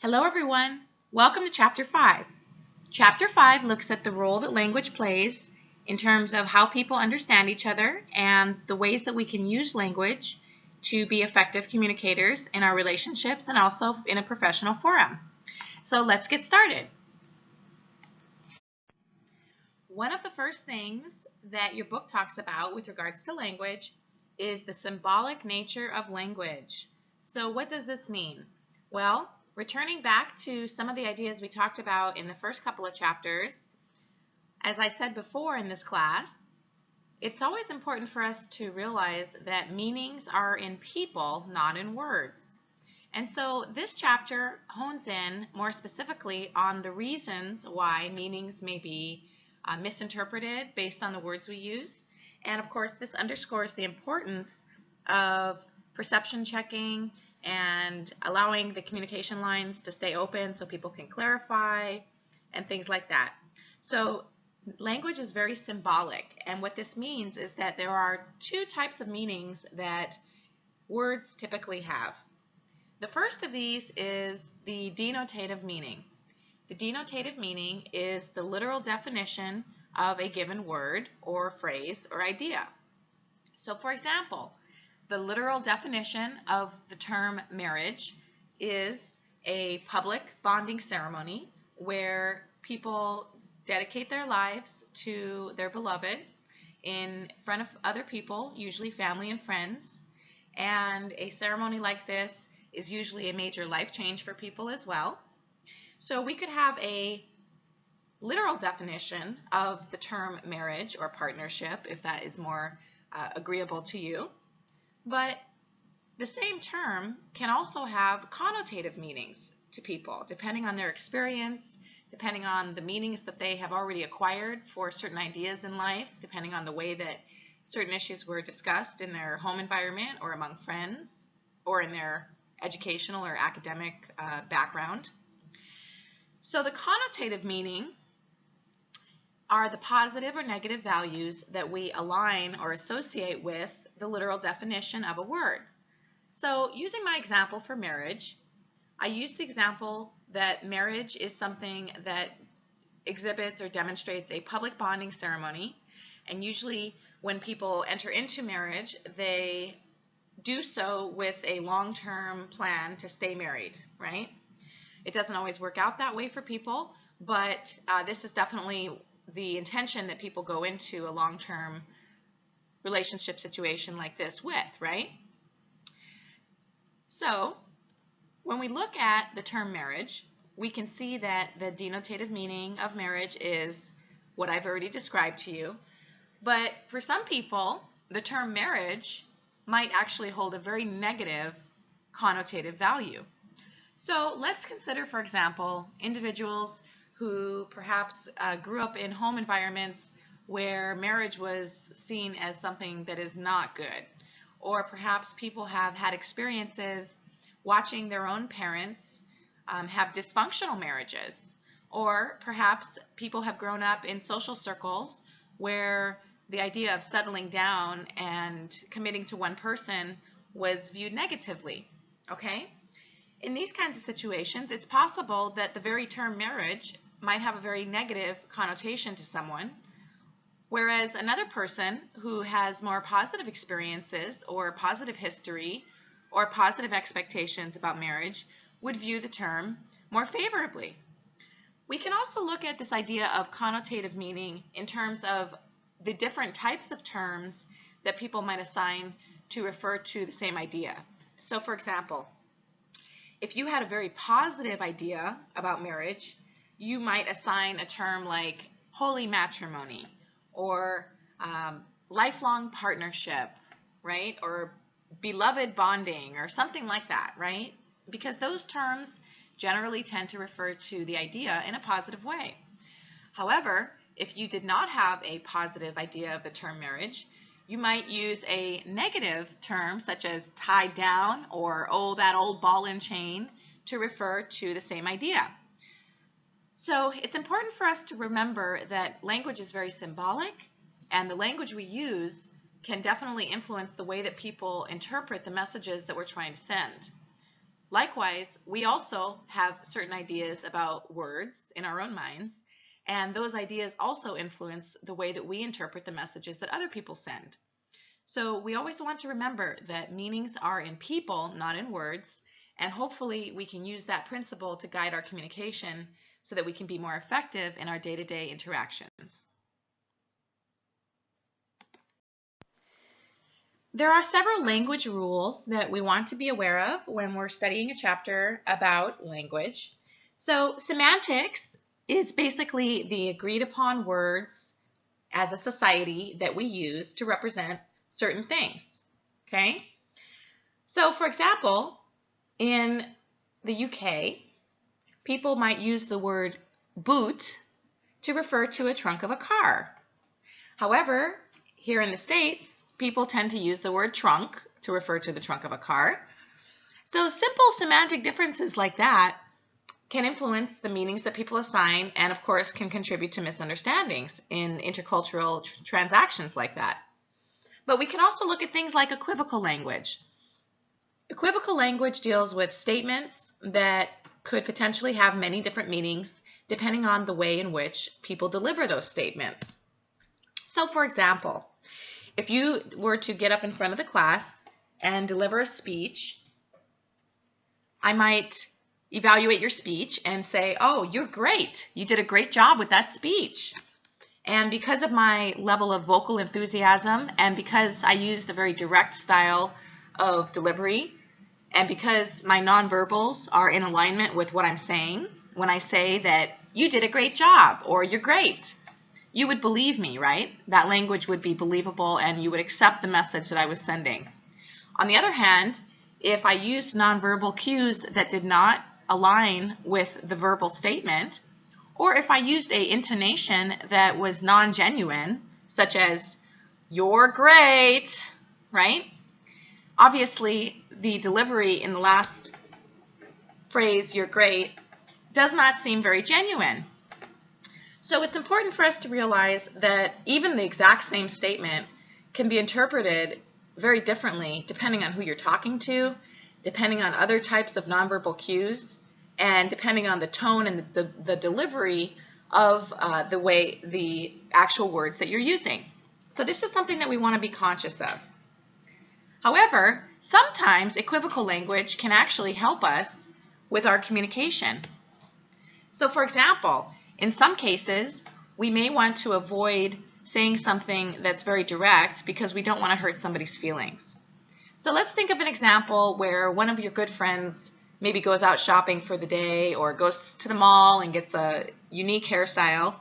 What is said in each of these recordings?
Hello everyone, welcome to Chapter 5. Chapter 5 looks at the role that language plays in terms of how people understand each other and the ways that we can use language to be effective communicators in our relationships and also in a professional forum. So let's get started. One of the first things that your book talks about with regards to language is the symbolic nature of language. So what does this mean? Well, returning back to some of the ideas we talked about in the first couple of chapters, as I said before in this class, it's always important for us to realize that meanings are in people, not in words. And so this chapter hones in more specifically on the reasons why meanings may be misinterpreted based on the words we use. And of course, this underscores the importance of perception checking and allowing the communication lines to stay open so people can clarify and things like that. So language is very symbolic, and what this means is that there are two types of meanings that words typically have. The first of these is the denotative meaning. The denotative meaning is the literal definition of a given word or phrase or idea. So for example, the literal definition of the term marriage is a public bonding ceremony where people dedicate their lives to their beloved in front of other people, usually family and friends. And a ceremony like this is usually a major life change for people as well. So we could have a literal definition of the term marriage or partnership if that is more agreeable to you. But the same term can also have connotative meanings to people, depending on their experience, depending on the meanings that they have already acquired for certain ideas in life, depending on the way that certain issues were discussed in their home environment or among friends or in their educational or academic background. So the connotative meaning are the positive or negative values that we align or associate with the literal definition of a word. So using my example for marriage, I use the example that marriage is something that exhibits or demonstrates a public bonding ceremony, and usually when people enter into marriage, they do so with a long-term plan to stay married, right? It doesn't always work out that way for people, but this is definitely the intention that people go into a long-term relationship situation like this with, right? So when we look at the term marriage, we can see that the denotative meaning of marriage is what I've already described to you. But for some people, the term marriage might actually hold a very negative connotative value. So let's consider, for example, individuals who perhaps grew up in home environments where marriage was seen as something that is not good. Or perhaps people have had experiences watching their own parents have dysfunctional marriages. Or perhaps people have grown up in social circles where the idea of settling down and committing to one person was viewed negatively, okay? In these kinds of situations, it's possible that the very term marriage might have a very negative connotation to someone, whereas another person who has more positive experiences or positive history or positive expectations about marriage would view the term more favorably. We can also look at this idea of connotative meaning in terms of the different types of terms that people might assign to refer to the same idea. So for example, if you had a very positive idea about marriage, you might assign a term like holy matrimony or lifelong partnership, right? Or beloved bonding or something like that, right? Because those terms generally tend to refer to the idea in a positive way. However, if you did not have a positive idea of the term marriage, you might use a negative term such as tied down or, oh, that old ball and chain to refer to the same idea. So it's important for us to remember that language is very symbolic, and the language we use can definitely influence the way that people interpret the messages that we're trying to send. Likewise, we also have certain ideas about words in our own minds, and those ideas also influence the way that we interpret the messages that other people send. So we always want to remember that meanings are in people, not in words, and hopefully we can use that principle to guide our communication so that we can be more effective in our day-to-day interactions. There are several language rules that we want to be aware of when we're studying a chapter about language. So semantics is basically the agreed upon words as a society that we use to represent certain things, okay? So for example, in the UK, people might use the word boot to refer to a trunk of a car. However, here in the States, people tend to use the word trunk to refer to the trunk of a car. So simple semantic differences like that can influence the meanings that people assign and, of course, can contribute to misunderstandings in intercultural transactions like that. But we can also look at things like equivocal language. Equivocal language deals with statements that could potentially have many different meanings depending on the way in which people deliver those statements. So, for example, if you were to get up in front of the class and deliver a speech, I might evaluate your speech and say, oh, you're great. You did a great job with that speech. And because of my level of vocal enthusiasm and because I used a very direct style of delivery and because my nonverbals are in alignment with what I'm saying, when I say that you did a great job or you're great, you would believe me, right? That language would be believable and you would accept the message that I was sending. On the other hand, if I used nonverbal cues that did not align with the verbal statement, or if I used an intonation that was non-genuine, such as, you're great, right? Obviously, the delivery in the last phrase, you're great, does not seem very genuine. So it's important for us to realize that even the exact same statement can be interpreted very differently depending on who you're talking to, depending on other types of nonverbal cues, and depending on the tone and the delivery of the actual words that you're using. So this is something that we want to be conscious of. However, sometimes equivocal language can actually help us with our communication. So for example, in some cases, we may want to avoid saying something that's very direct because we don't want to hurt somebody's feelings. So let's think of an example where one of your good friends maybe goes out shopping for the day or goes to the mall and gets a unique hairstyle.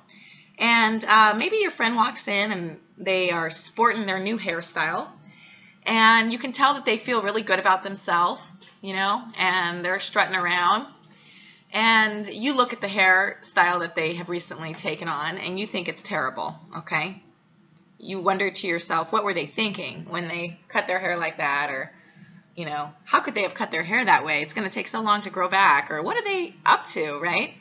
And maybe your friend walks in and they are sporting their new hairstyle. And you can tell that they feel really good about themselves, you know, and they're strutting around. And you look at the hairstyle that they have recently taken on and you think it's terrible, okay? You wonder to yourself, what were they thinking when they cut their hair like that? Or, you know, how could they have cut their hair that way? It's going to take so long to grow back. Or what are they up to, right?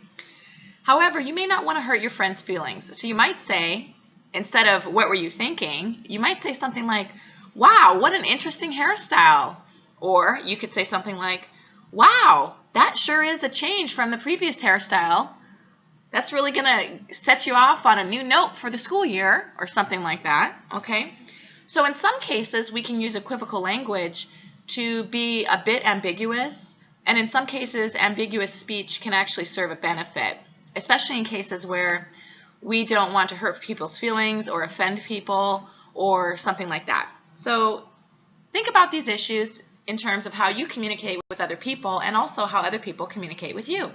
However, you may not want to hurt your friend's feelings. So you might say, instead of what were you thinking, you might say something like, wow, what an interesting hairstyle. Or you could say something like, wow, that sure is a change from the previous hairstyle. That's really going to set you off on a new note for the school year or something like that, okay? So in some cases, we can use equivocal language to be a bit ambiguous, and in some cases, ambiguous speech can actually serve a benefit, especially in cases where we don't want to hurt people's feelings or offend people or something like that. So think about these issues in terms of how you communicate with other people and also how other people communicate with you.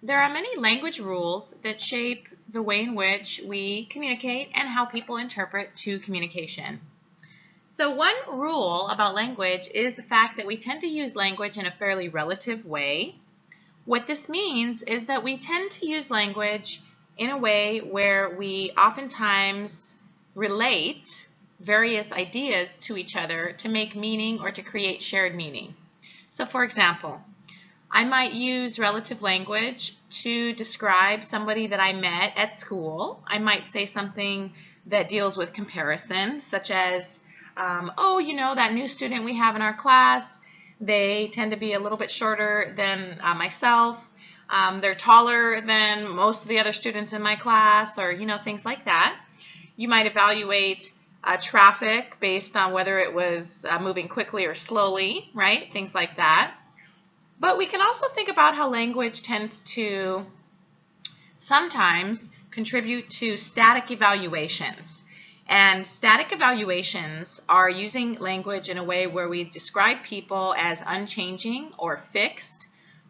There are many language rules that shape the way in which we communicate and how people interpret to communication. So one rule about language is the fact that we tend to use language in a fairly relative way. What this means is that we tend to use language in a way where we oftentimes relate various ideas to each other to make meaning or to create shared meaning. So for example, I might use relative language to describe somebody that I met at school. I might say something that deals with comparison, such as oh, you know, that new student we have in our class, they tend to be a little bit shorter than myself. They're taller than most of the other students in my class, or, you know, things like that. You might evaluate traffic based on whether it was moving quickly or slowly, right? Things like that. But we can also think about how language tends to sometimes contribute to static evaluations. And static evaluations are using language in a way where we describe people as unchanging or fixed,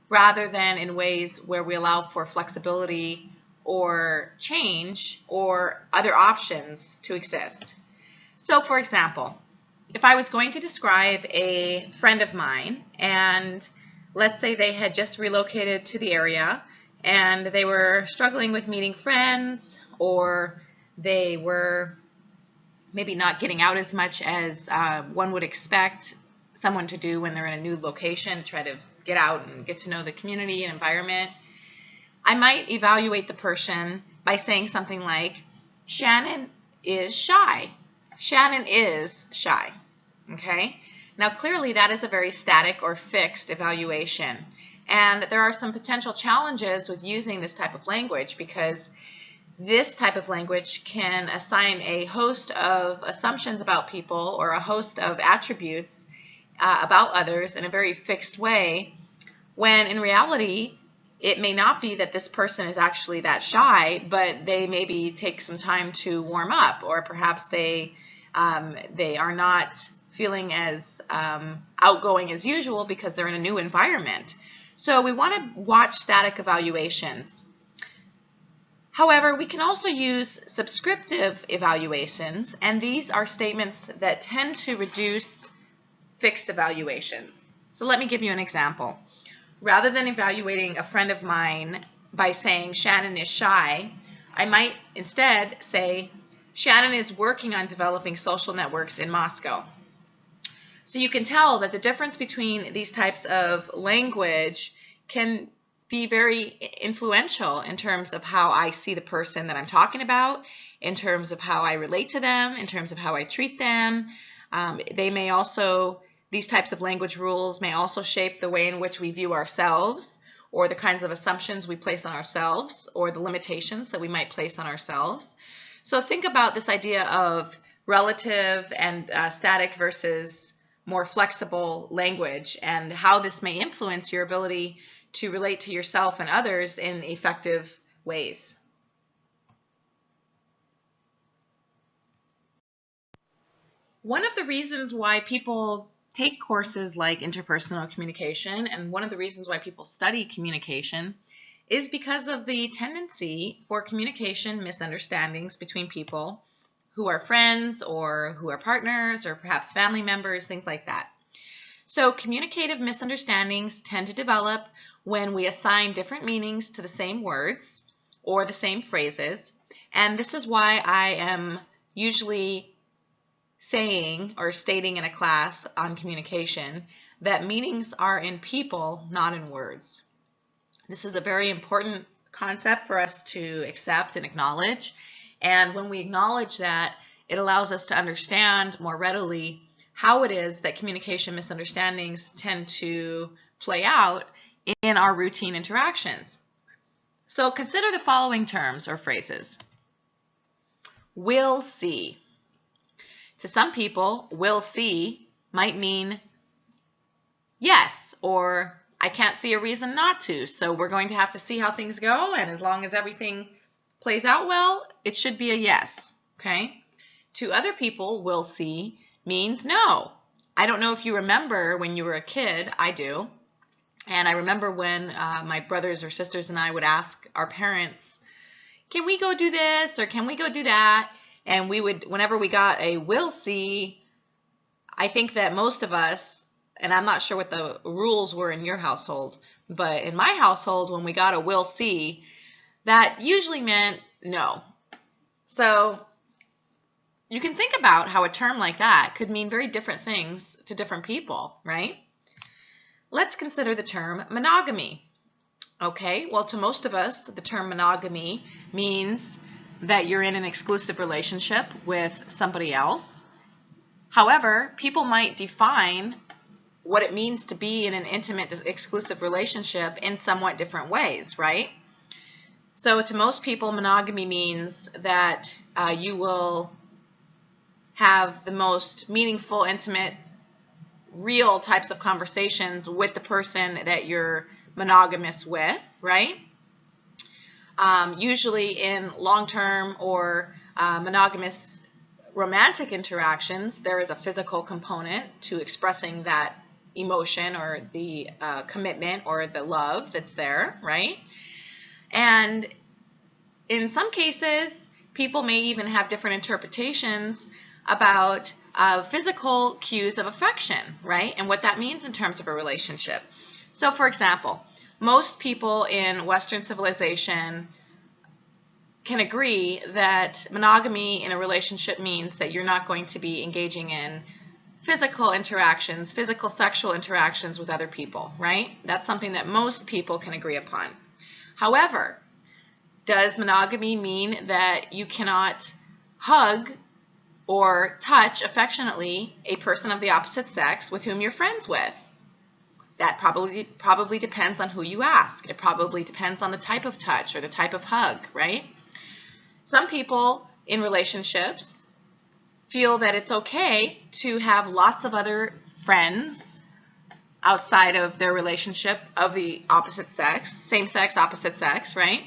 rather than in ways where we allow for flexibility or change or other options to exist. So, for example, if I was going to describe a friend of mine, and let's say they had just relocated to the area and they were struggling with meeting friends, or they were maybe not getting out as much as one would expect someone to do when they're in a new location, try to get out and get to know the community and environment, I might evaluate the person by saying something like, Shannon is shy. Shannon is shy. Okay? Now, clearly that is a very static or fixed evaluation. And there are some potential challenges with using this type of language, because this type of language can assign a host of assumptions about people or a host of attributes about others in a very fixed way, when in reality it may not be that this person is actually that shy, but they maybe take some time to warm up, or perhaps they are not feeling as outgoing as usual because they're in a new environment. So we want to watch static evaluations. However, we can also use subscriptive evaluations, and these are statements that tend to reduce fixed evaluations. So let me give you an example. Rather than evaluating a friend of mine by saying Shannon is shy, I might instead say Shannon is working on developing social networks in Moscow. So you can tell that the difference between these types of language can be very influential in terms of how I see the person that I'm talking about, in terms of how I relate to them, in terms of how I treat them. These types of language rules may also shape the way in which we view ourselves, or the kinds of assumptions we place on ourselves, or the limitations that we might place on ourselves. So think about this idea of relative and static versus more flexible language, and how this may influence your ability to relate to yourself and others in effective ways. One of the reasons why people take courses like interpersonal communication, and one of the reasons why people study communication, is because of the tendency for communication misunderstandings between people who are friends or who are partners or perhaps family members, things like that. So communicative misunderstandings tend to develop when we assign different meanings to the same words or the same phrases, and this is why I am usually saying or stating in a class on communication that meanings are in people, not in words. This is a very important concept for us to accept and acknowledge, and when we acknowledge that, it allows us to understand more readily how it is that communication misunderstandings tend to play out in our routine interactions. So consider the following terms or phrases. We'll see. To some people, we'll see might mean yes, or I can't see a reason not to, so we're going to have to see how things go, and as long as everything plays out well, it should be a yes, okay? To other people, we'll see means no. I don't know if you remember when you were a kid, I do, and I remember when my brothers or sisters and I would ask our parents, can we go do this, or can we go do that? And we would, whenever we got a we'll see, I think that most of us, and I'm not sure what the rules were in your household, but in my household, when we got a we'll see, that usually meant no. So you can think about how a term like that could mean very different things to different people, right? Let's consider the term monogamy. Okay, well, to most of us, the term monogamy means that you're in an exclusive relationship with somebody else. However, people might define what it means to be in an intimate, exclusive relationship in somewhat different ways, right? So to most people, monogamy means that you will have the most meaningful, intimate, real types of conversations with the person that you're monogamous with, right? Usually in long-term or monogamous romantic interactions, there is a physical component to expressing that emotion or the commitment or the love that's there, right? And in some cases, people may even have different interpretations about physical cues of affection, right? And what that means in terms of a relationship. So for example, most people in Western civilization can agree that monogamy in a relationship means that you're not going to be engaging in physical interactions, physical sexual interactions with other people, right? That's something that most people can agree upon. However, does monogamy mean that you cannot hug or touch affectionately a person of the opposite sex with whom you're friends with? That probably depends on who you ask. It probably depends on the type of touch or the type of hug, right? Some people in relationships feel that it's okay to have lots of other friends outside of their relationship of the opposite sex, same sex, opposite sex, right?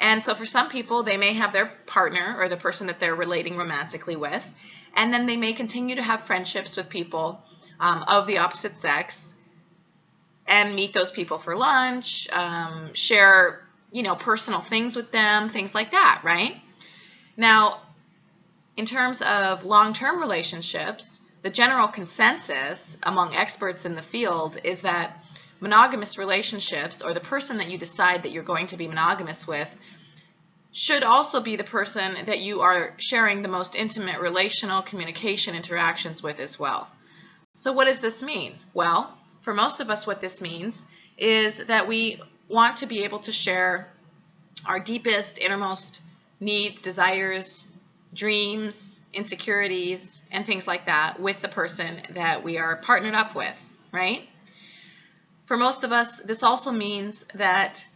And so for some people, they may have their partner or the person that they're relating romantically with, and then they may continue to have friendships with people of the opposite sex and meet those people for lunch, share, personal things with them, things like that, right? Now, in terms of long-term relationships, the general consensus among experts in the field is that monogamous relationships, or the person that you decide that you're going to be monogamous with, should also be the person that you are sharing the most intimate relational communication interactions with as well. So what does this mean? Well, for most of us, what this means is that we want to be able to share our deepest, innermost needs, desires, dreams, insecurities, and things like that with the person that we are partnered up with, right? For most of us, this also means that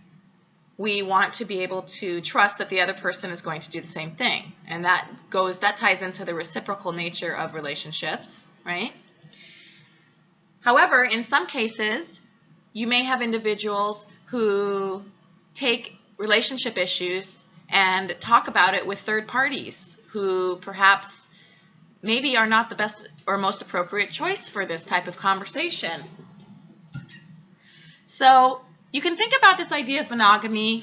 we want to be able to trust that the other person is going to do the same thing. And that ties into the reciprocal nature of relationships, right? However, in some cases, you may have individuals who take relationship issues and talk about it with third parties who perhaps maybe are not the best or most appropriate choice for this type of conversation. So you can think about this idea of monogamy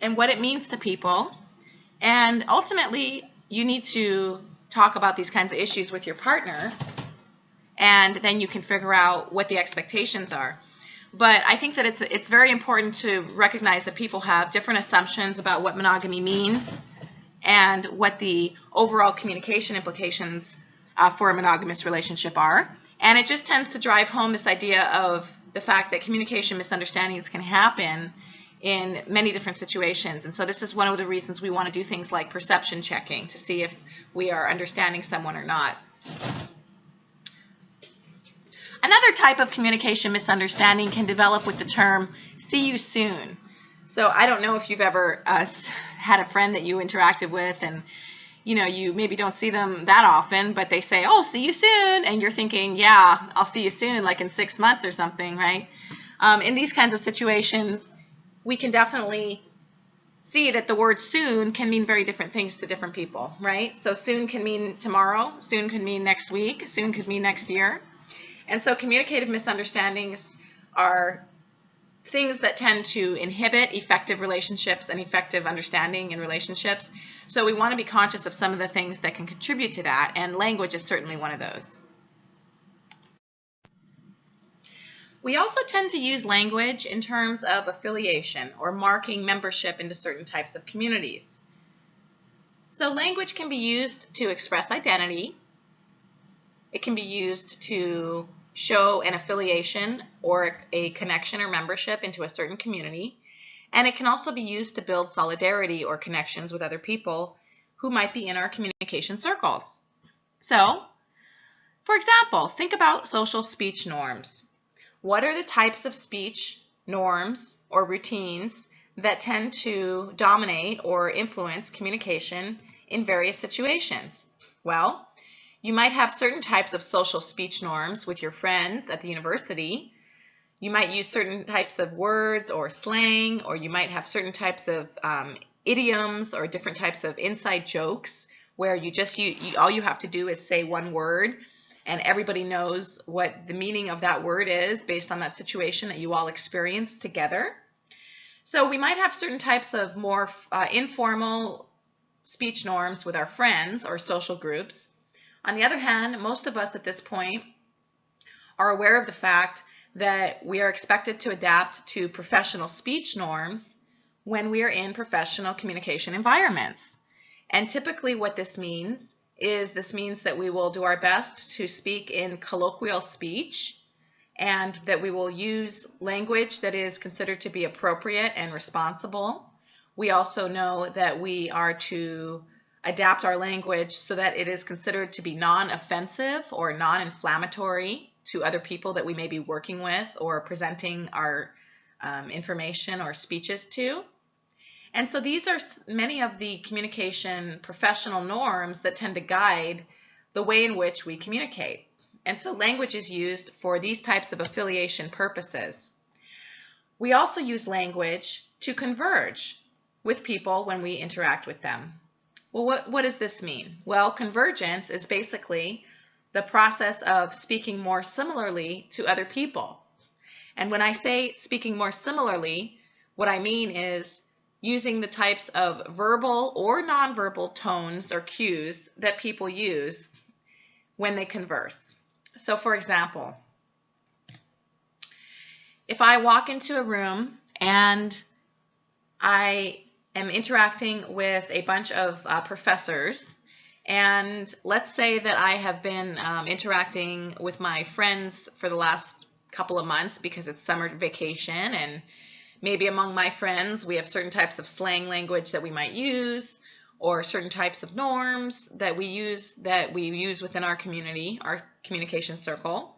and what it means to people, and ultimately you need to talk about these kinds of issues with your partner, and then you can figure out what the expectations are. But I think that it's very important to recognize that people have different assumptions about what monogamy means and what the overall communication implications for a monogamous relationship are. And it just tends to drive home this idea of the fact that communication misunderstandings can happen in many different situations. And so this is one of the reasons we want to do things like perception checking to see if we are understanding someone or not. Another type of communication misunderstanding can develop with the term "see you soon." So I don't know if you've ever had a friend that you interacted with and you maybe don't see them that often, but they say, "Oh, see you soon." And you're thinking, "Yeah, I'll see you soon, like in 6 months or something," right? In these kinds of situations, we can definitely see that the word soon can mean very different things to different people, right? So soon can mean tomorrow, soon can mean next week, soon could mean next year. And so communicative misunderstandings are things that tend to inhibit effective relationships and effective understanding in relationships. So we want to be conscious of some of the things that can contribute to that, and language is certainly one of those. We also tend to use language in terms of affiliation or marking membership into certain types of communities. So language can be used to express identity. It can be used to show an affiliation or a connection or membership into a certain community. And it can also be used to build solidarity or connections with other people who might be in our communication circles. So, for example, think about social speech norms. What are the types of speech norms or routines that tend to dominate or influence communication in various situations? Well, you might have certain types of social speech norms with your friends at the university. You might use certain types of words or slang, or you might have certain types of idioms or different types of inside jokes where all you have to do is say one word and everybody knows what the meaning of that word is based on that situation that you all experienced together. So we might have certain types of more informal speech norms with our friends or social groups. On the other hand, most of us at this point are aware of the fact that we are expected to adapt to professional speech norms when we are in professional communication environments. And typically what this means that we will do our best to speak in colloquial speech and that we will use language that is considered to be appropriate and responsible. We also know that we are to adapt our language so that it is considered to be non-offensive or non-inflammatory to other people that we may be working with or presenting our information or speeches to. And so these are many of the communication professional norms that tend to guide the way in which we communicate. And so language is used for these types of affiliation purposes. We also use language to converge with people when we interact with them. Well, what does this mean? Well, convergence is basically the process of speaking more similarly to other people. And when I say speaking more similarly, what I mean is using the types of verbal or nonverbal tones or cues that people use when they converse. So for example, if I walk into a room and I am interacting with a bunch of professors, and let's say that I have been interacting with my friends for the last couple of months because it's summer vacation, and maybe among my friends we have certain types of slang language that we might use, or certain types of norms that we use within our community, our communication circle.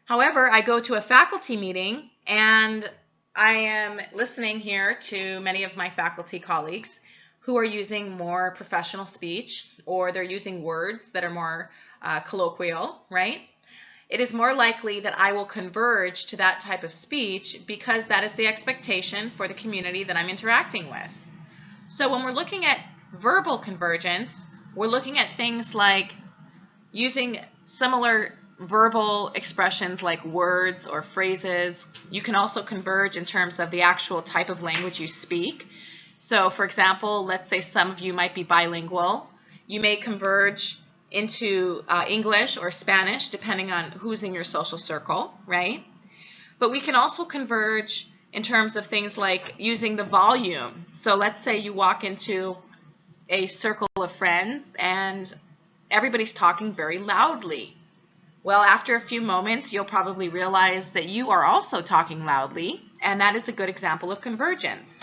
However, I go to a faculty meeting and I am listening here to many of my faculty colleagues who are using more professional speech, or they're using words that are more colloquial, right? It is more likely that I will converge to that type of speech because that is the expectation for the community that I'm interacting with. So when we're looking at verbal convergence, we're looking at things like using similar verbal expressions like words or phrases. You can also converge in terms of the actual type of language you speak. So for example, let's say some of you might be bilingual. You may converge into English or Spanish depending on who's in your social circle, right? But we can also converge in terms of things like using the volume. So let's say you walk into a circle of friends and everybody's talking very loudly. Well, after a few moments, you'll probably realize that you are also talking loudly, and that is a good example of convergence.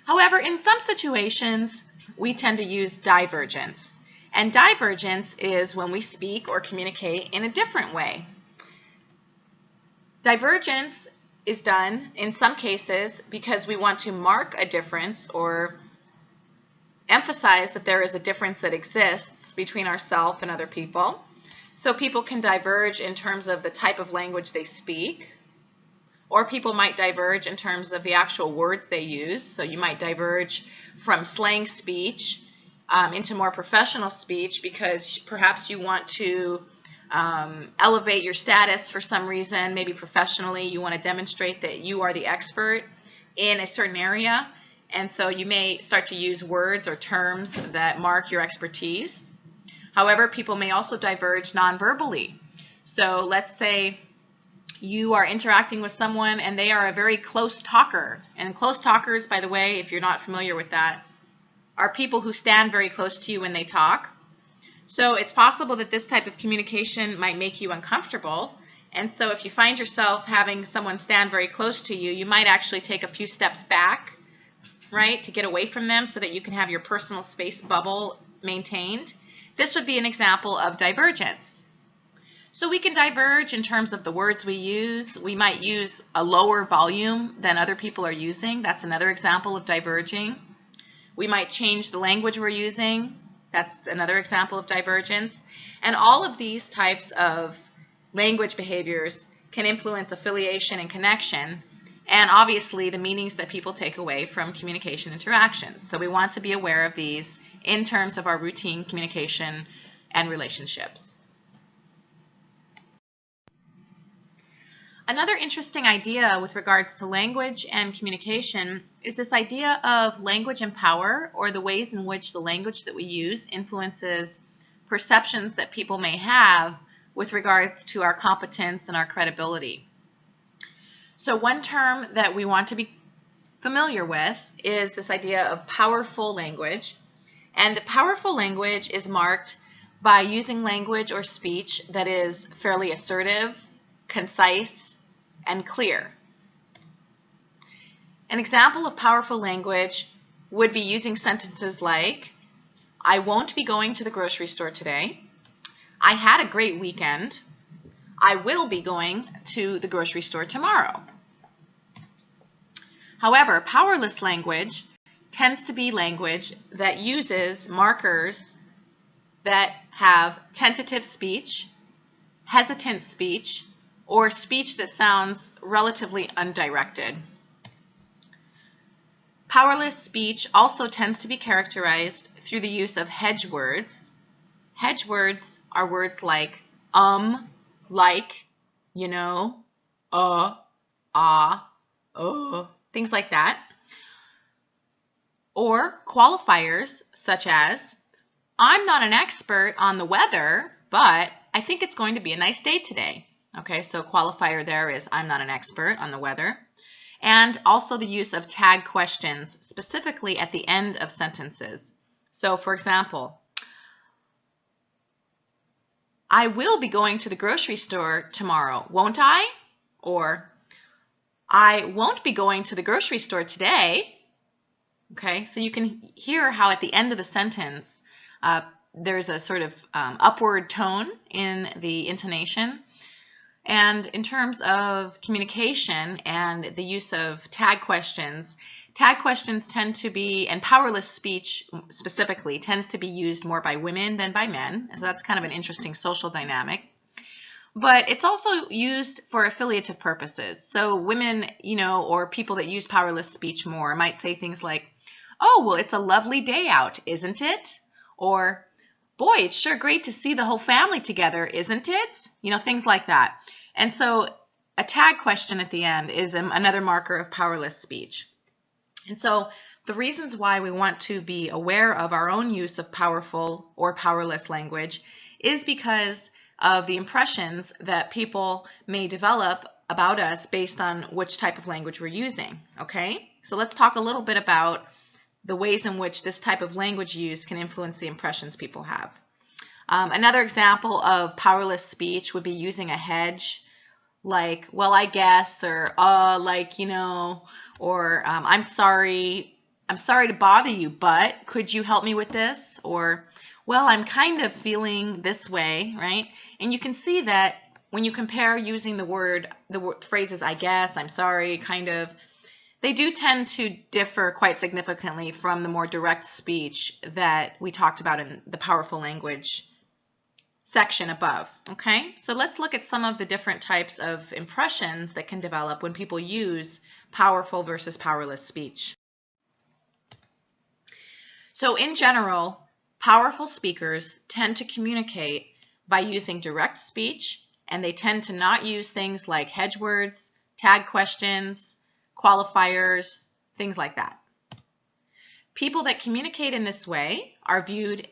However, in some situations, we tend to use divergence. And divergence is when we speak or communicate in a different way. Divergence is done in some cases because we want to mark a difference or emphasize that there is a difference that exists between ourselves and other people. So people can diverge in terms of the type of language they speak, or people might diverge in terms of the actual words they use. So you might diverge from slang speech into more professional speech because perhaps you want to elevate your status for some reason. Maybe professionally you want to demonstrate that you are the expert in a certain area, and so you may start to use words or terms that mark your expertise. However, people may also diverge non-verbally. So let's say you are interacting with someone and they are a very close talker. And close talkers, by the way, if you're not familiar with that, are people who stand very close to you when they talk. So it's possible that this type of communication might make you uncomfortable. And so if you find yourself having someone stand very close to you, you might actually take a few steps back right, to get away from them so that you can have your personal space bubble maintained. This would be an example of divergence. So we can diverge in terms of the words we use. We might use a lower volume than other people are using. That's another example of diverging. We might change the language we're using. That's another example of divergence. And all of these types of language behaviors can influence affiliation and connection, and obviously the meanings that people take away from communication interactions. So we want to be aware of these in terms of our routine communication and relationships. Another interesting idea with regards to language and communication is this idea of language and power, or the ways in which the language that we use influences perceptions that people may have with regards to our competence and our credibility. So one term that we want to be familiar with is this idea of powerful language. And powerful language is marked by using language or speech that is fairly assertive, concise, and clear. An example of powerful language would be using sentences like, I won't be going to the grocery store today. I had a great weekend. I will be going to the grocery store tomorrow. However, powerless language tends to be language that uses markers that have tentative speech, hesitant speech, or speech that sounds relatively undirected. Powerless speech also tends to be characterized through the use of hedge words. Hedge words are words like like, you know, things like that. Or qualifiers such as, I'm not an expert on the weather, but I think it's going to be a nice day today. Okay, so qualifier there is I'm not an expert on the weather. And also the use of tag questions, specifically at the end of sentences. So for example, I will be going to the grocery store tomorrow, won't I? Or I won't be going to the grocery store today. Okay, so you can hear how at the end of the sentence there's a sort of upward tone in the intonation. And in terms of communication and the use of tag questions tend to be, and powerless speech specifically, tends to be used more by women than by men. So that's kind of an interesting social dynamic. But it's also used for affiliative purposes. So women, you know, or people that use powerless speech more might say things like, oh, well, it's a lovely day out, isn't it? Or, boy, it's sure great to see the whole family together, isn't it? You know, things like that. And so a tag question at the end is another marker of powerless speech. And so the reasons why we want to be aware of our own use of powerful or powerless language is because of the impressions that people may develop about us based on which type of language we're using. Okay, so let's talk a little bit about the ways in which this type of language use can influence the impressions people have. Another example of powerless speech would be using a hedge, like, well, I guess, or like, you know, or I'm sorry to bother you, but could you help me with this? Or, well, I'm kind of feeling this way, right? And you can see that when you compare using the phrases I guess, I'm sorry, kind of, they do tend to differ quite significantly from the more direct speech that we talked about in the powerful language section above. Okay, so let's look at some of the different types of impressions that can develop when people use powerful versus powerless speech. So in general, powerful speakers tend to communicate by using direct speech, and they tend to not use things like hedge words, tag questions, qualifiers, things like that. People that communicate in this way are viewed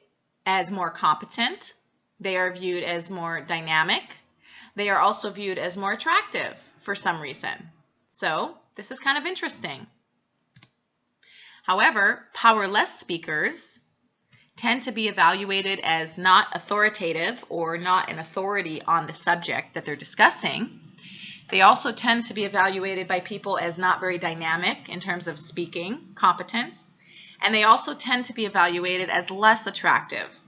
as more competent. They are viewed as more dynamic. They are also viewed as more attractive for some reason. So this is kind of interesting. However, powerless speakers tend to be evaluated as not authoritative or not an authority on the subject that they're discussing. They also tend to be evaluated by people as not very dynamic in terms of speaking competence, and they also tend to be evaluated as less attractive.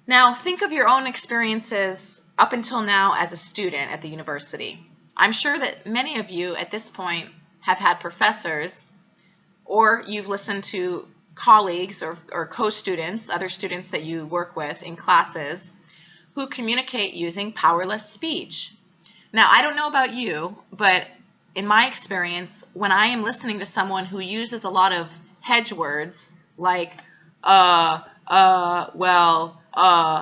Now, think of your own experiences up until now as a student at the university. I'm sure that many of you at this point have had professors, or you've listened to colleagues or co-students, other students that you work with in classes, who communicate using powerless speech. Now, I don't know about you, but in my experience, when I am listening to someone who uses a lot of hedge words like, well,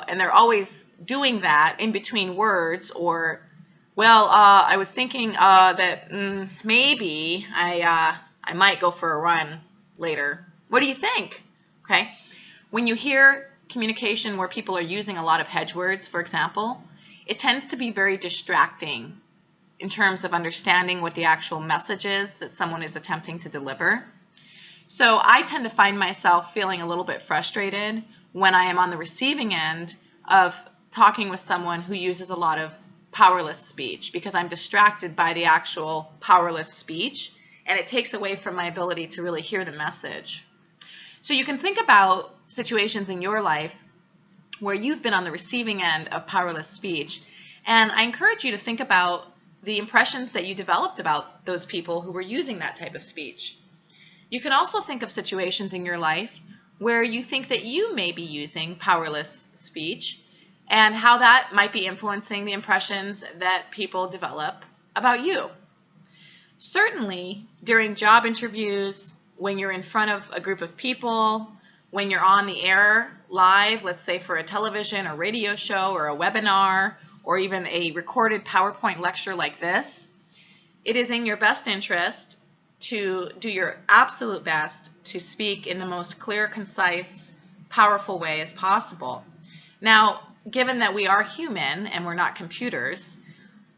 and they're always doing that in between words, or, well, I was thinking that maybe I might go for a run later. What do you think? Okay. When you hear communication where people are using a lot of hedge words, for example, it tends to be very distracting in terms of understanding what the actual message is that someone is attempting to deliver. So I tend to find myself feeling a little bit frustrated when I am on the receiving end of talking with someone who uses a lot of powerless speech, because I'm distracted by the actual powerless speech, and it takes away from my ability to really hear the message. So you can think about situations in your life where you've been on the receiving end of powerless speech, and I encourage you to think about the impressions that you developed about those people who were using that type of speech. You can also think of situations in your life where you think that you may be using powerless speech and how that might be influencing the impressions that people develop about you. Certainly, during job interviews, when you're in front of a group of people, when you're on the air live, let's say for a television or radio show or a webinar, or even a recorded PowerPoint lecture like this, it is in your best interest to do your absolute best to speak in the most clear, concise, powerful way as possible. Now, given that we are human and we're not computers,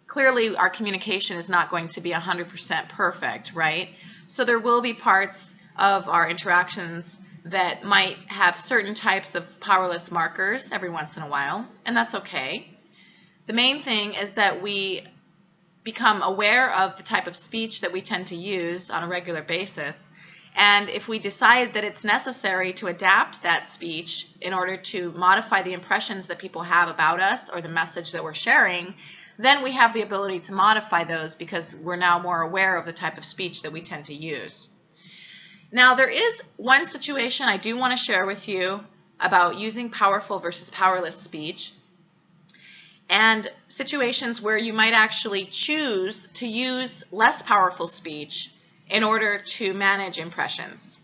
clearly our communication is not going to be 100% perfect, right? So there will be parts of our interactions that might have certain types of powerless markers every once in a while, and that's okay. The main thing is that we become aware of the type of speech that we tend to use on a regular basis, and if we decide that it's necessary to adapt that speech in order to modify the impressions that people have about us or the message that we're sharing, then we have the ability to modify those because we're now more aware of the type of speech that we tend to use. Now, there is one situation I do want to share with you about using powerful versus powerless speech, and situations where you might actually choose to use less powerful speech in order to manage impressions.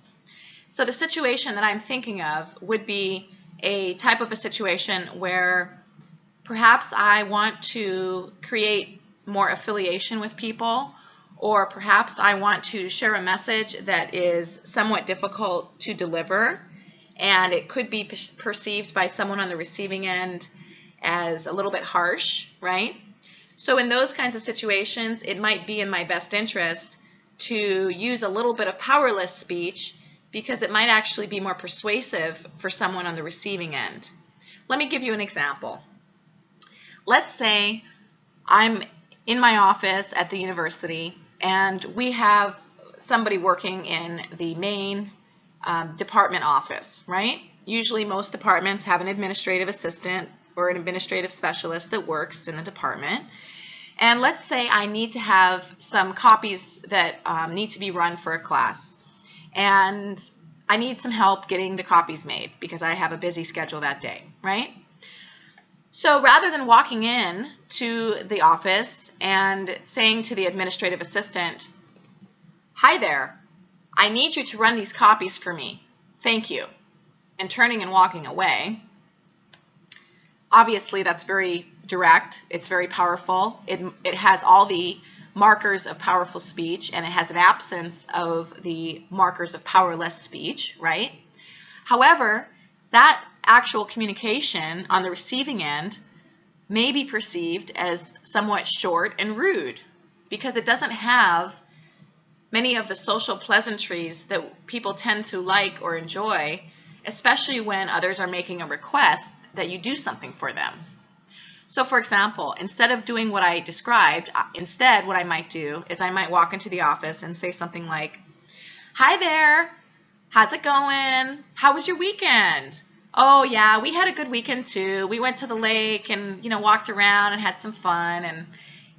So the situation that I'm thinking of would be a type of a situation where perhaps I want to create more affiliation with people, or perhaps I want to share a message that is somewhat difficult to deliver, and it could be perceived by someone on the receiving end as a little bit harsh, right? So in those kinds of situations, it might be in my best interest to use a little bit of powerless speech because it might actually be more persuasive for someone on the receiving end. Let me give you an example. Let's say I'm in my office at the university and we have somebody working in the main department office, right? Usually most departments have an administrative assistant or an administrative specialist that works in the department. And let's say I need to have some copies that need to be run for a class. And I need some help getting the copies made because I have a busy schedule that day, right? So rather than walking in to the office and saying to the administrative assistant, "Hi there, I need you to run these copies for me. Thank you," and turning and walking away, obviously that's very direct, it's very powerful, it has all the markers of powerful speech, and it has an absence of the markers of powerless speech, right? However, that actual communication on the receiving end may be perceived as somewhat short and rude because it doesn't have many of the social pleasantries that people tend to like or enjoy, especially when others are making a request that you do something for them. So for example, instead of doing what I described, instead what I might do is I might walk into the office and say something like, "Hi there, how's it going? How was your weekend?" "Oh yeah, we had a good weekend too. We went to the lake and, walked around and had some fun and,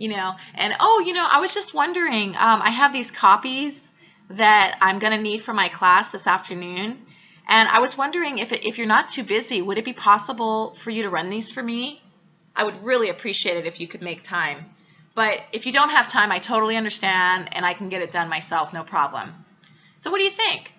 I was just wondering, I have these copies that I'm going to need for my class this afternoon. And I was wondering if you're not too busy, would it be possible for you to run these for me? I would really appreciate it if you could make time. But if you don't have time, I totally understand and I can get it done myself, no problem." So what do you think?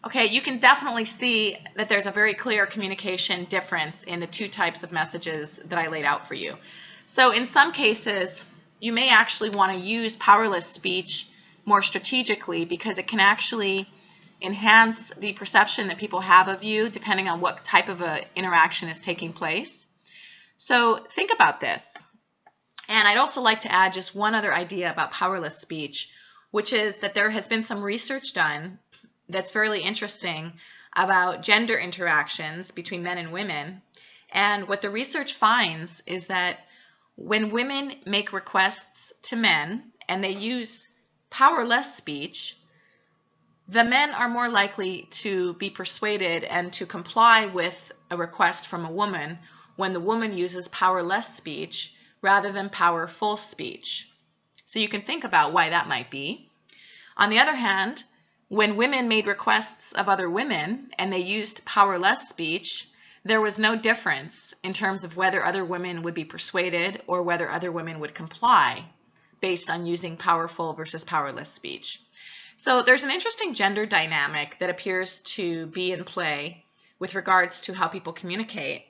Okay, you can definitely see that there's a very clear communication difference in the two types of messages that I laid out for you. So in some cases, you may actually want to use powerless speech more strategically because it can actually enhance the perception that people have of you depending on what type of an interaction is taking place. So think about this. And I'd also like to add just one other idea about powerless speech, which is that there has been some research done that's fairly interesting about gender interactions between men and women. And what the research finds is that when women make requests to men and they use powerless speech, the men are more likely to be persuaded and to comply with a request from a woman when the woman uses powerless speech rather than powerful speech. So you can think about why that might be. On the other hand, when women made requests of other women and they used powerless speech, there was no difference in terms of whether other women would be persuaded or whether other women would comply based on using powerful versus powerless speech. So there's an interesting gender dynamic that appears to be in play with regards to how people communicate.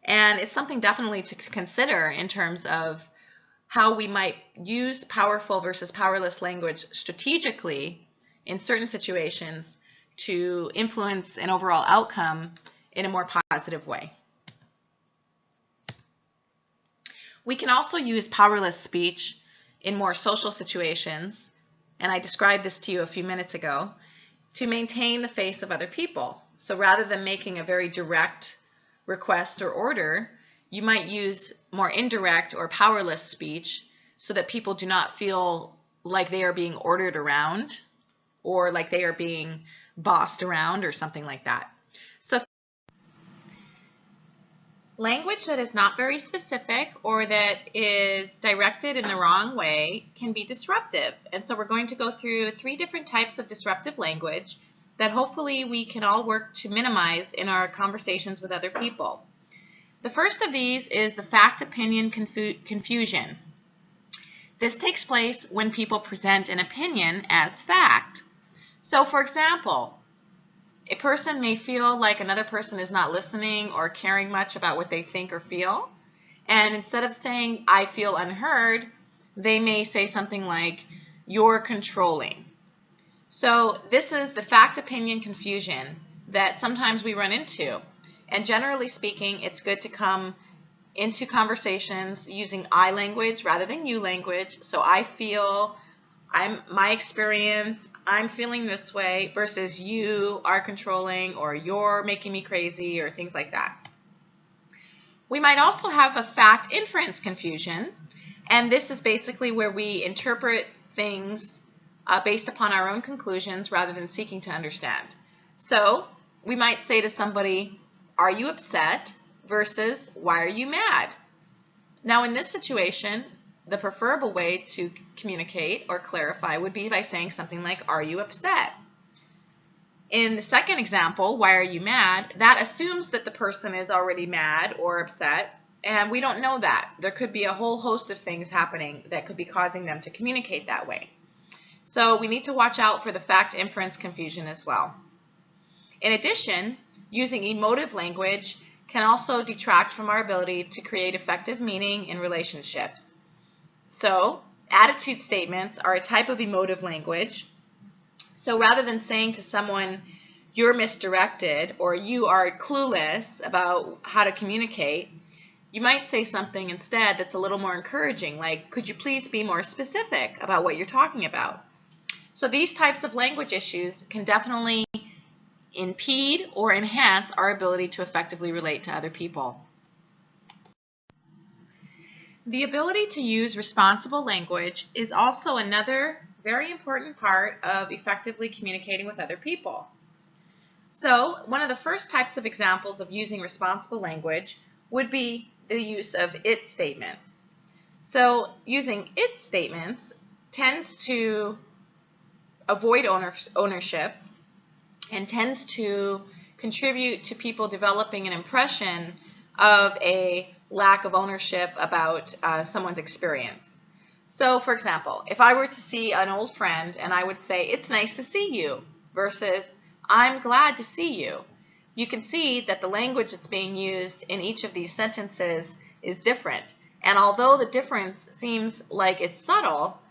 And it's something definitely to consider in terms of how we might use powerful versus powerless language strategically in certain situations to influence an overall outcome in a more positive way. We can also use powerless speech in more social situations, and I described this to you a few minutes ago, to maintain the face of other people. So rather than making a very direct request or order, you might use more indirect or powerless speech so that people do not feel like they are being ordered around or like they are being bossed around or something like that. So language that is not very specific or that is directed in the wrong way can be disruptive. And so we're going to go through 3 different types of disruptive language that hopefully we can all work to minimize in our conversations with other people. The first of these is the fact-opinion confusion. This takes place when people present an opinion as fact. So for example, a person may feel like another person is not listening or caring much about what they think or feel. And instead of saying, "I feel unheard," they may say something like, "You're controlling." So this is the fact-opinion confusion that sometimes we run into. And generally speaking, it's good to come into conversations using I language rather than you language. So I feel, my experience, I'm feeling this way, versus you are controlling or you're making me crazy or things like that. We might also have a fact inference confusion, and this is basically where we interpret things based upon our own conclusions rather than seeking to understand. So we might say to somebody, "Are you upset?" versus "Why are you mad?" Now in this situation, the preferable way to communicate or clarify would be by saying something like, "Are you upset?" In the second example, "Why are you mad?" that assumes that the person is already mad or upset, and we don't know that. There could be a whole host of things happening that could be causing them to communicate that way. So we need to watch out for the fact inference confusion as well. In addition, using emotive language can also detract from our ability to create effective meaning in relationships. So attitude statements are a type of emotive language. So rather than saying to someone, "You're misdirected," or "You are clueless about how to communicate," you might say something instead that's a little more encouraging, like, "Could you please be more specific about what you're talking about?" So these types of language issues can definitely impede or enhance our ability to effectively relate to other people. The ability to use responsible language is also another very important part of effectively communicating with other people. So, one of the first types of examples of using responsible language would be the use of it statements. So, using it statements tends to avoid ownership and tends to contribute to people developing an impression of a lack of ownership about someone's experience. So, for example, if I were to see an old friend and I would say, "It's nice to see you," versus, "I'm glad to see you," you can see that the language that's being used in each of these sentences is different. And although the difference seems like it's subtle,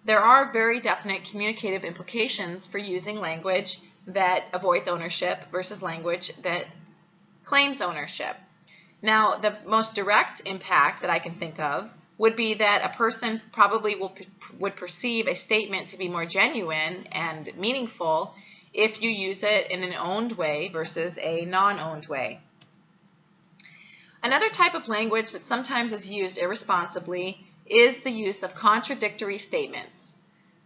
there are very definite communicative implications for using language that avoids ownership versus language that claims ownership. Now, the most direct impact that I can think of would be that a person probably would perceive a statement to be more genuine and meaningful if you use it in an owned way versus a non-owned way. Another type of language that sometimes is used irresponsibly is the use of contradictory statements.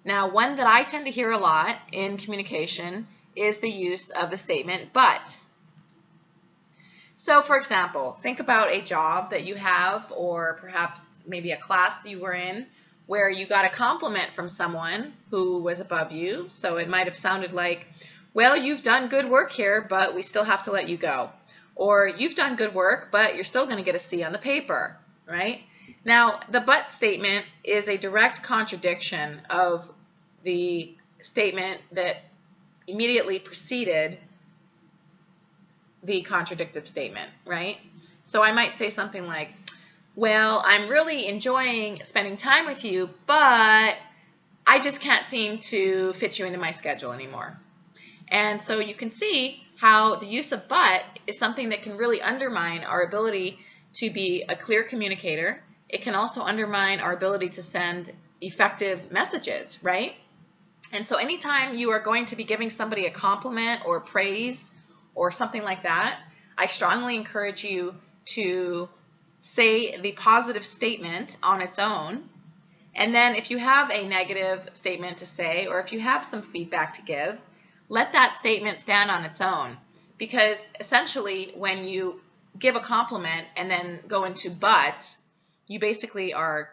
Now, one that I tend to hear a lot in communication is the use of the statement "but." So, for example, think about a job that you have, or perhaps maybe a class you were in, where you got a compliment from someone who was above you. So it might have sounded like, "Well, you've done good work here, but we still have to let you go." Or, "You've done good work, but you're still going to get a C on the paper," right? Now, the "but" statement is a direct contradiction of the statement that immediately preceded the contradictive statement, right? So I might say something like, "Well, I'm really enjoying spending time with you, but I just can't seem to fit you into my schedule anymore." And so you can see how the use of "but" is something that can really undermine our ability to be a clear communicator. It can also undermine our ability to send effective messages, right? And so anytime you are going to be giving somebody a compliment or praise or something like that, I strongly encourage you to say the positive statement on its own. And then if you have a negative statement to say, or if you have some feedback to give, let that statement stand on its own. Because essentially, when you give a compliment and then go into "but," you basically are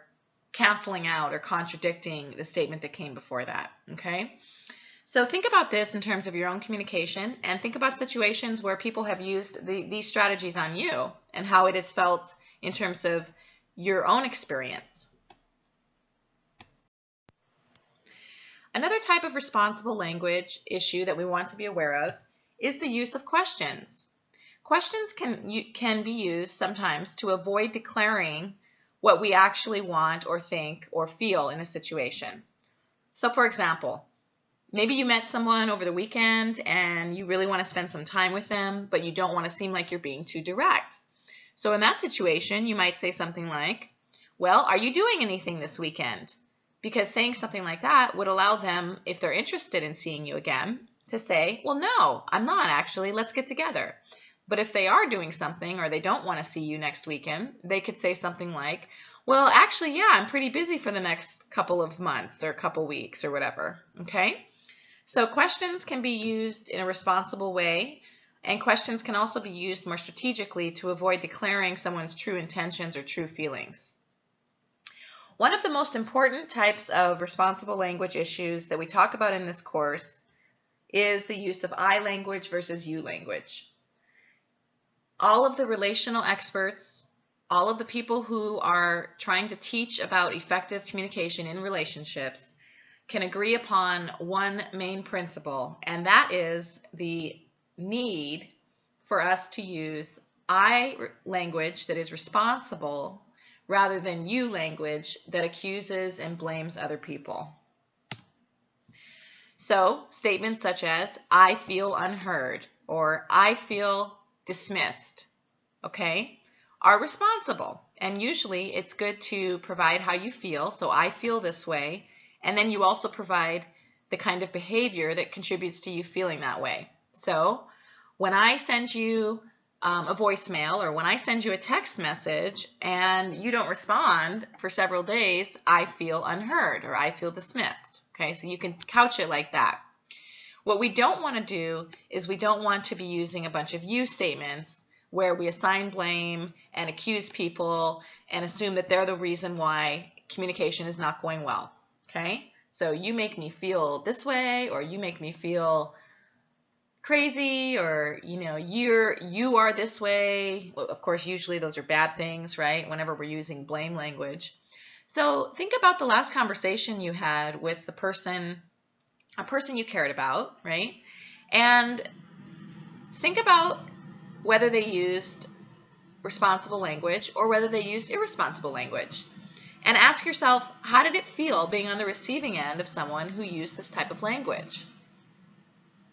canceling out or contradicting the statement that came before that, okay? So think about this in terms of your own communication, and think about situations where people have used these strategies on you and how it is felt in terms of your own experience. Another type of responsible language issue that we want to be aware of is the use of questions. Questions can be used sometimes to avoid declaring what we actually want or think or feel in a situation. So, for example, maybe you met someone over the weekend and you really want to spend some time with them, but you don't want to seem like you're being too direct. So in that situation, you might say something like, "Well, are you doing anything this weekend?" Because saying something like that would allow them, if they're interested in seeing you again, to say, "Well, no, I'm not actually. Let's get together." But if they are doing something or they don't want to see you next weekend, they could say something like, "Well, actually, yeah, I'm pretty busy for the next couple of months or couple weeks or whatever." Okay? So questions can be used in a responsible way, and questions can also be used more strategically to avoid declaring someone's true intentions or true feelings. One of the most important types of responsible language issues that we talk about in this course is the use of I language versus you language. All of the relational experts, all of the people who are trying to teach about effective communication in relationships can agree upon one main principle, and that is the need for us to use I language that is responsible rather than you language that accuses and blames other people. So statements such as "I feel unheard" or "I feel dismissed," okay, are responsible. And usually it's good to provide how you feel. So "I feel this way," and then you also provide the kind of behavior that contributes to you feeling that way. So when I send you a voicemail, or when I send you a text message and you don't respond for several days, I feel unheard or I feel dismissed. Okay, so you can couch it like that. What we don't want to do is we don't want to be using a bunch of you statements where we assign blame and accuse people and assume that they're the reason why communication is not going well. Okay, so you make me feel this way, or you make me feel crazy, or you are this way. Well, of course, usually those are bad things, right? Whenever we're using blame language. So think about the last conversation you had with a person you cared about, right? And think about whether they used responsible language or whether they used irresponsible language. And ask yourself, how did it feel being on the receiving end of someone who used this type of language?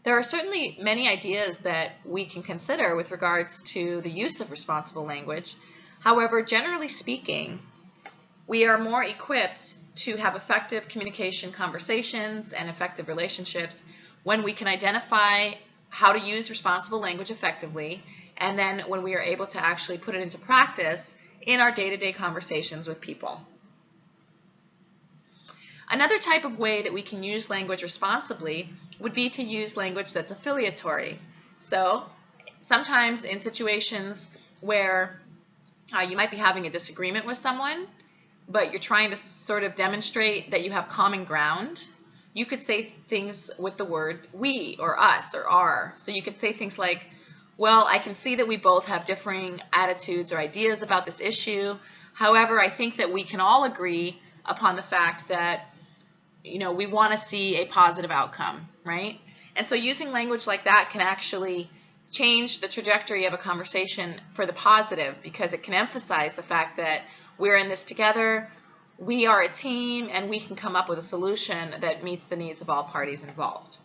There are certainly many ideas that we can consider with regards to the use of responsible language. However, generally speaking, we are more equipped to have effective communication conversations and effective relationships when we can identify how to use responsible language effectively, and then when we are able to actually put it into practice in our day-to-day conversations with people. Another type of way that we can use language responsibly would be to use language that's affiliatory. So sometimes in situations where you might be having a disagreement with someone, but you're trying to sort of demonstrate that you have common ground, you could say things with the word we or us or our. So you could say things like, well, I can see that we both have differing attitudes or ideas about this issue. However, I think that we can all agree upon the fact that we want to see a positive outcome, right? And so using language like that can actually change the trajectory of a conversation for the positive, because it can emphasize the fact that we're in this together, we are a team, and we can come up with a solution that meets the needs of all parties involved.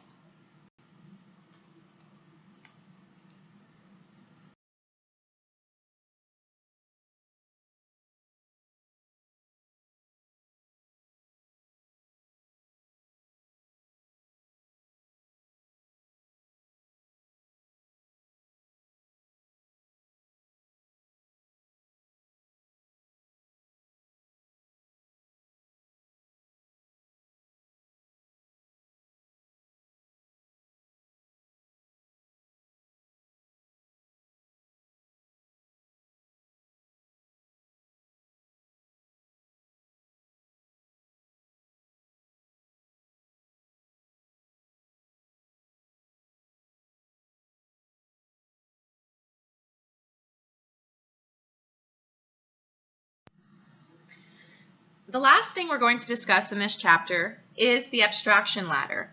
The last thing we're going to discuss in this chapter is the abstraction ladder.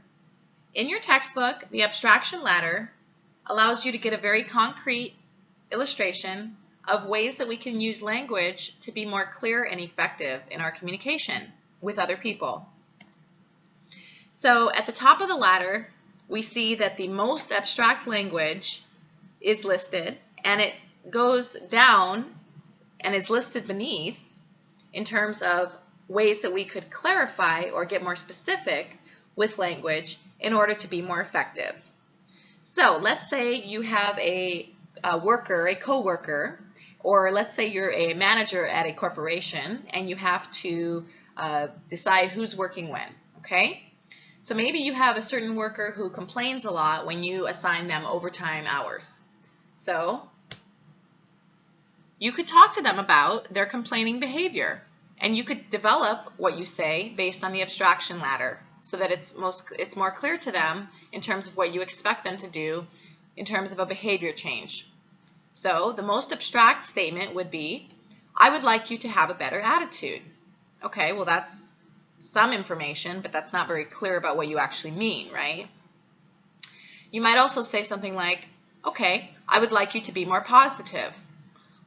In your textbook, the abstraction ladder allows you to get a very concrete illustration of ways that we can use language to be more clear and effective in our communication with other people. So at the top of the ladder, we see that the most abstract language is listed, and it goes down and is listed beneath in terms of ways that we could clarify or get more specific with language in order to be more effective. So let's say you have a worker, a co-worker, or let's say you're a manager at a corporation and you have to decide who's working when, okay? So maybe you have a certain worker who complains a lot when you assign them overtime hours. So you could talk to them about their complaining behavior, and you could develop what you say based on the abstraction ladder so that it's more clear to them in terms of what you expect them to do in terms of a behavior change. So the most abstract statement would be, I would like you to have a better attitude. Okay, well that's some information, but that's not very clear about what you actually mean, right? You might also say something like, okay, I would like you to be more positive.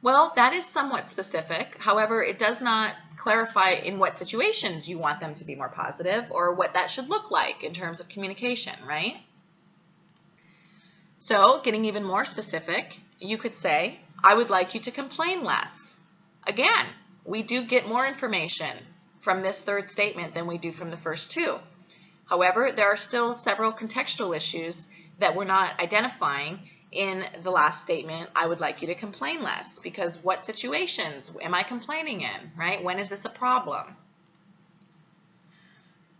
Well, that is somewhat specific. However, it does not clarify in what situations you want them to be more positive or what that should look like in terms of communication, right? So, getting even more specific, you could say, I would like you to complain less. Again, we do get more information from this third statement than we do from the first two. However, there are still several contextual issues that we're not identifying in the last statement, I would like you to complain less, because what situations am I complaining in, right? When is this a problem?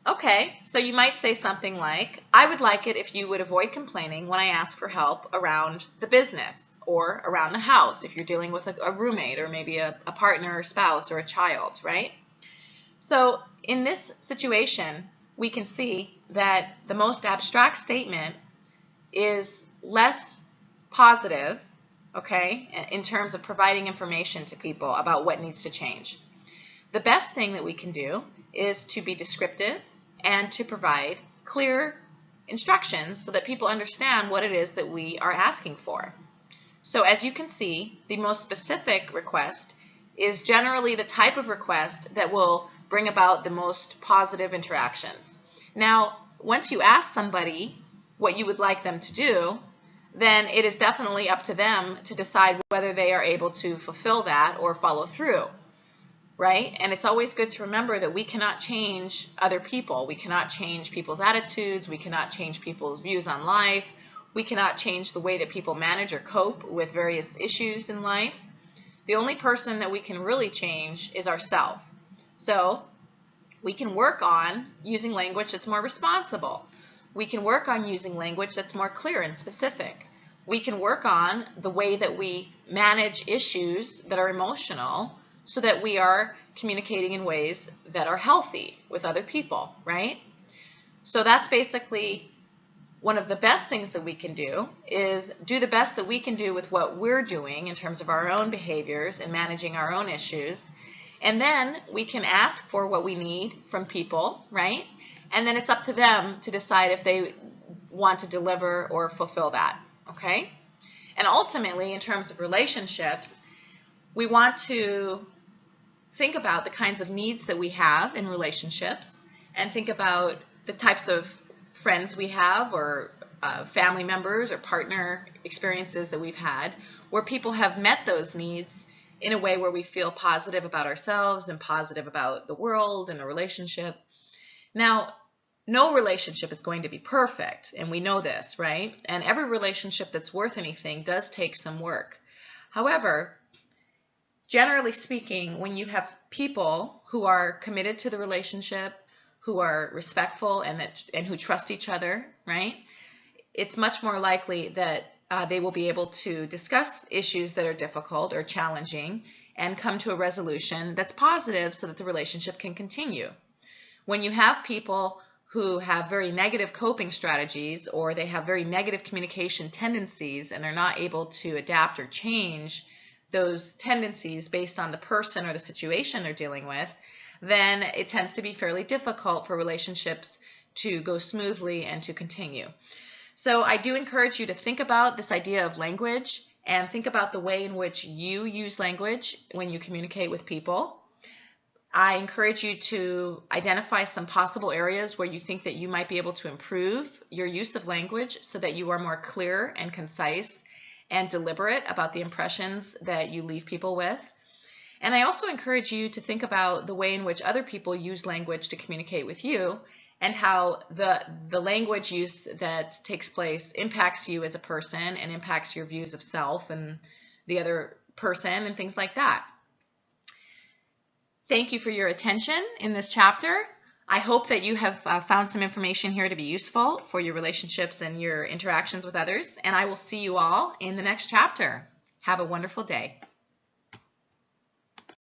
Okay, so you might say something like, I would like it if you would avoid complaining when I ask for help around the business or around the house, if you're dealing with a roommate or maybe a partner or spouse or a child, right? So in this situation, we can see that the most abstract statement is less positive, okay, in terms of providing information to people about what needs to change. The best thing that we can do is to be descriptive and to provide clear instructions so that people understand what it is that we are asking for. So as you can see, the most specific request is generally the type of request that will bring about the most positive interactions. Now, once you ask somebody what you would like them to do, then it is definitely up to them to decide whether they are able to fulfill that or follow through, right? And it's always good to remember that we cannot change other people. We cannot change people's attitudes. We cannot change people's views on life. We cannot change the way that people manage or cope with various issues in life. The only person that we can really change is ourselves. So we can work on using language that's more responsible. We can work on using language that's more clear and specific. We can work on the way that we manage issues that are emotional so that we are communicating in ways that are healthy with other people, right? So that's basically one of the best things that we can do, is do the best that we can do with what we're doing in terms of our own behaviors and managing our own issues. And then we can ask for what we need from people, right? And then it's up to them to decide if they want to deliver or fulfill that, okay? And ultimately, in terms of relationships, we want to think about the kinds of needs that we have in relationships and think about the types of friends we have or family members or partner experiences that we've had where people have met those needs in a way where we feel positive about ourselves and positive about the world and the relationship. Now, no relationship is going to be perfect, and we know this, right? And every relationship that's worth anything does take some work. However, generally speaking, when you have people who are committed to the relationship, who are respectful and who trust each other, right? It's much more likely that they will be able to discuss issues that are difficult or challenging and come to a resolution that's positive so that the relationship can continue. When you have people who have very negative coping strategies or they have very negative communication tendencies and they're not able to adapt or change those tendencies based on the person or the situation they're dealing with, then it tends to be fairly difficult for relationships to go smoothly and to continue. So I do encourage you to think about this idea of language and think about the way in which you use language when you communicate with people. I encourage you to identify some possible areas where you think that you might be able to improve your use of language so that you are more clear and concise and deliberate about the impressions that you leave people with. And I also encourage you to think about the way in which other people use language to communicate with you and how the language use that takes place impacts you as a person and impacts your views of self and the other person and things like that. Thank you for your attention in this chapter. I hope that you have found some information here to be useful for your relationships and your interactions with others, and I will see you all in the next chapter. Have a wonderful day.